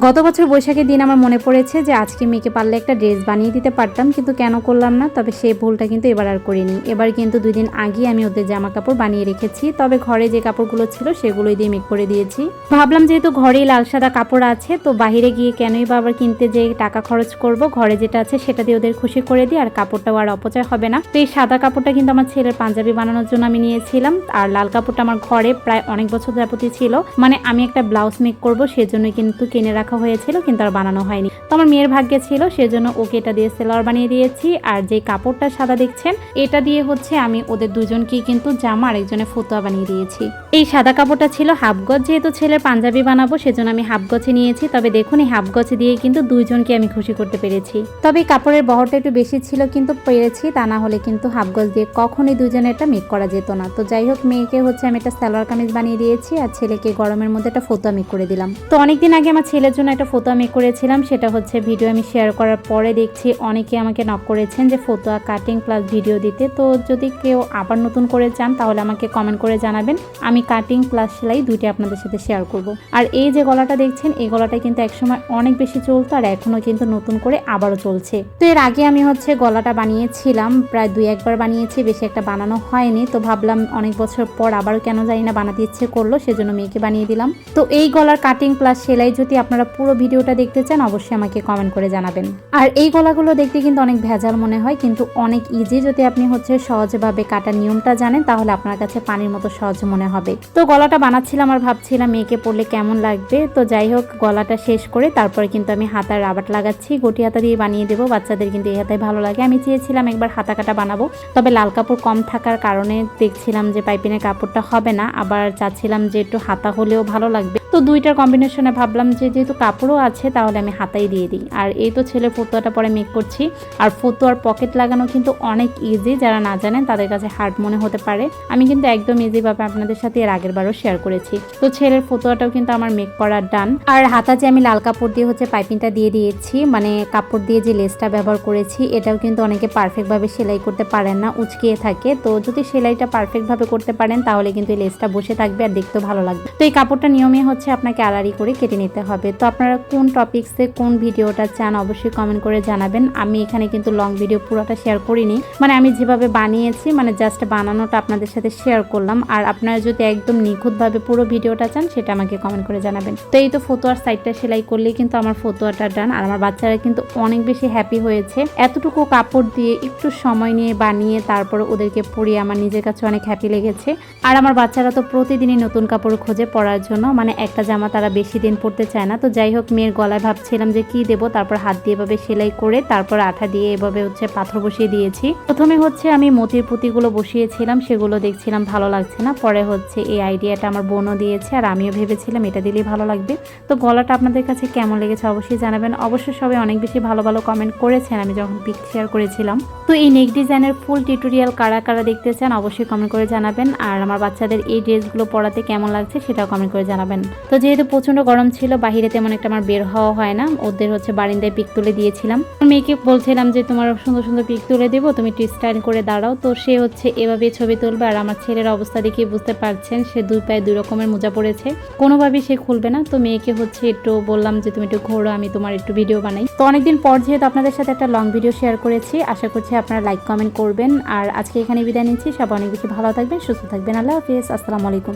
গত বছর বৈশাখের দিন আমার মনে পড়েছে যে আজকে মেয়েকে পারলে একটা ড্রেস বানিয়ে দিতে পারতাম, কিন্তু কেন করলাম না। তবে সেই ভুলটা কিন্তু এবার আর করিনি। এবার কিন্তু 2 দিন আগে আমি ওদের জামা কাপড় বানিয়ে রেখেছি, তবে ঘরে যে কাপড়গুলো ছিল সেগুলোই দিয়ে মেক করে দিয়েছি। ভাবলাম যেহেতু ঘরেই লাল সাদা কাপড় আছে, তো বাইরে গিয়ে কেনই বা আবার কিনতে যে টাকা খরচ করব, ঘরে যেটা আছে সেটা দিয়ে ওদের খুশি করে দিই, আর কাপড়টাও আর অপচয় হবে না। তো এই সাদা কাপড়টা কিন্তু আমার ছেলের পাঞ্জাবি বানানোর জন্য আমি নিয়েছিলাম, আর লাল কাপড়টা আমার ঘরে প্রায় অনেক বছর যাবতীয় ছিল। মানে আমি একটা ব্লাউজ মেক করব সেজন্য কিন্তু কিনে রাখা হয়েছিল, কিন্তু আর বানানো হয়নি। তো আমার মেয়ের ভাগ্যে ছিল, সেজন্য ওকে এটা দিয়ে সেলোয়ার বানিয়ে দিয়েছি। আর যে কাপড়টা সাদা দেখছেন এটা দিয়ে হচ্ছে আমি ওদের দুজনকেই কিন্তু জামা আর একজনের ফতুয়া বানিয়ে দিয়েছি। এই সাদা কাপড়টা ছিল হাফ গজ, যেহেতু ছেলের পাঞ্জাবি বানাবো সেজন্য আমি হাফ গজে নিয়েছি। তবে দেখুন এই হাফ গজে দিয়ে কিন্তু দুইজনকে আমি খুশি করতে পেরেছি। তবে এই কাপড়ের বহরটা একটু বেশি ছিল, কিন্তু পেরেছি, তা না হলে কিন্তু হাফ গজ দিয়ে কখনোই দুজনে এটা মেক করা যেত না। তো যাই হোক, মেয়েকে হচ্ছে আমি একটা সালোয়ার কামিজ বানিয়ে দিয়েছি, আর ছেলেকে গরমের মধ্যে একটা ফতুয়া মেক করে দিলাম। তো অনেকদিন আগে আমার ছেলের জন্য একটা ফতুয়া মেক করেছিলাম, সেটা হচ্ছে ভিডিও আমি শেয়ার করার পরে দেখছি অনেকে আমাকে নক করেছেন যে ফতুয়া কাটিং প্লাস ভিডিও দিতে। তো যদি কেউ আবার নতুন করে চান তাহলে আমাকে কমেন্ট করে জানাবেন, আমি কাটিং প্লাস সেলাই দুইটা আপনাদের সাথে শেয়ার করব। আর এই যে গলাটা দেখছেন, এই গলাটা কিন্তু একসময় অনেক বেশি চলতো, আর এখনো কিন্তু নতুন করে আবারও চলছে। তো এর আগে আমি হচ্ছে গলাটা বানিয়েছিলাম, প্রায় 2-1 বার বানিয়েছি, বেশি একটা বানানো হয়নি। তো ভাবলাম অনেক বছর পর আবারও কেন জানি না বানাতে ইচ্ছে করলো, সেজন্য মেয়েকে বানিয়ে দিলাম। তো এই গলার কাটিং প্লাস সেলাই যদি আপনারা পুরো ভিডিওটা দেখতে চান অবশ্যই আমাকে কমেন্ট করে জানাবেন। আর এই গলাগুলো দেখতে কিন্তু অনেক ভেজাল মনে হয়, কিন্তু অনেক ইজি। যদি আপনি হচ্ছে সহজভাবে কাটার নিয়মটা জানেন তাহলে আপনার কাছে পানির মতো সহজ মনে হবে। তো গলাটা বানাচ্ছিলাম আর ভাবছিলাম মেয়েকে পরলে কেমন লাগবে। তো যাই হোক, গলাটা শেষ করে তারপরে কিন্তু আমি হাতার রাবাট লাগাচ্ছি। গটি হাতা দিয়ে বানিয়ে দেবো, বাচ্চাদের কিন্তু এই হাতায় ভালো লাগে। আমি চেয়েছিলাম একবার হাতা কাটা বানাবো, তবে লাল কাপড় কম থাকার কারণে দেখছিলাম যে পাইপিনের কাপড়টা হবে না, আবার চাচ্ছিলাম যে একটু হাতা হলেও ভালো লাগবে। তো দুইটার কম্বিনেশনে ভাবলাম যে যেহেতু কাপড়ও আছে তাহলে আমি হাতাই দিয়ে দিই। আর এই তো ছেলে ফতুয়াটা পরে মেক করছি। আর ফতুয়ার পকেট লাগানো কিন্তু অনেক ইজি, যারা না জানেন তাদের কাছে হার্ড মনে হতে পারে। আমি কিন্তু একদম ইজিভাবে আপনাদের সাথে এর আগের বারও শেয়ার করেছি। তো ছেলের ফতুয়াটাও কিন্তু আমার মেক করা ডান। আর হাতা যে আমি লাল কাপড় দিয়ে হচ্ছে পাইপিংটা দিয়ে দিয়েছি, মানে কাপড় দিয়ে যে লেসটা ব্যবহার করেছি এটাও কিন্তু অনেকে পারফেক্টভাবে সেলাই করতে পারেন না, উচকিয়ে থাকে। তো যদি সেলাইটা পারফেক্টভাবে করতে পারেন তাহলে কিন্তু এই লেসটা বসে থাকবে আর দেখতেও ভালো লাগবে। তো এই কাপড়টা নিয়মে হচ্ছে আপনাকে আড়াআড়ি করে কেটে নিতে হবে। তো আপনারা কোন টপিকসে কোন ভিডিওটা চান অবশ্যই কমেন্ট করে জানাবেন। আমি এখানে কিন্তু লং ভিডিও পুরোটা শেয়ার করিনি, মানে আমি যেভাবে বানিয়েছি মানে জাস্ট বানানোটা আপনাদের সাথে শেয়ার করলাম। আর আপনারা যদি একদম নিখুঁতভাবে পুরো ভিডিওটা চান সেটা আমাকে কমেন্ট করে জানাবেন। তো এই তো ফতুয়ার সাইডটা সেলাই করলেই কিন্তু আমার ফতুয়াটা ডান। আর আমার বাচ্চারা কিন্তু অনেক বেশি হ্যাপি হয়েছে। এতটুকু কাপড় দিয়ে একটু সময় নিয়ে বানিয়ে তারপর ওদেরকে পরিয়ে আমার নিজের কাছে অনেক হ্যাপি লেগেছে। আর আমার বাচ্চারা তো প্রতিদিনই নতুন কাপড় খোঁজে পরার জন্য, মানে একটা জামা তারা বেশি দিন পরতে চায় না। তো যাই হোক, মেয়ের গলায় ভাবছিলাম যে কি দেবো, তারপর হাত দিয়ে এভাবে সেলাই করে তারপর আঠা দিয়ে এভাবে হচ্ছে পাথর বসিয়ে দিয়েছি। প্রথমে হচ্ছে আমি মতির পুঁতিগুলো বসিয়েছিলাম, সেগুলো দেখছিলাম ভালো লাগছে না। পরে হচ্ছে এই আইডিয়াটা আমার বোনও দিয়েছে, আর আমিও ভেবেছিলাম এটা দিলেই ভালো লাগবে। তো গলাটা আপনাদের কাছে কেমন লেগেছে অবশ্যই জানাবেন। অবশ্যই সবাই অনেক বেশি ভালো ভালো কমেন্ট করেছেন আমি যখন পিক শেয়ার করেছিলাম। তো এই নেক ডিজাইনের ফুল টিউটোরিয়াল কারা কারা দেখতে চান অবশ্যই কমেন্ট করে জানাবেন। আর আমার বাচ্চাদের এই ড্রেসগুলো পরাতে কেমন লাগছে সেটাও কমেন্ট করে জানাবেন। তো যেহেতু প্রচন্ড গরম ছিল, বাহিরে তেমন একটা আমার বের হওয়া হয় না, ওদের হচ্ছে বারিন্দায় পিক তুলে দিয়েছিলাম। মেয়েকে বলছিলাম যে তোমার সুন্দর সুন্দর পিক তুলে দেবো, তুমি একটু স্টাইল করে দাঁড়াও। তো সে হচ্ছে এভাবে ছবি তুলবে। আর আমার ছেলের অবস্থা দেখে বুঝতে পারছেন, সে 2 পায়ে 2 রকমের মোজা পড়েছে, কোনোভাবেই সে খুলবে না। তো মেয়েকে হচ্ছে একটু বললাম যে তুমি একটু ঘোরো, আমি তোমার একটু ভিডিও বানাই। তো অনেকদিন পর যেহেতু আপনাদের সাথে একটা লং ভিডিও শেয়ার করেছি, আশা করছি আপনারা লাইক কমেন্ট করবেন। আর আজকে এখানে বিদায় নিচ্ছি। সবাই অনেক বেশি ভালো থাকবেন, সুস্থ থাকবেন। আল্লাহ হাফিজ, আসসালামু আলাইকুম।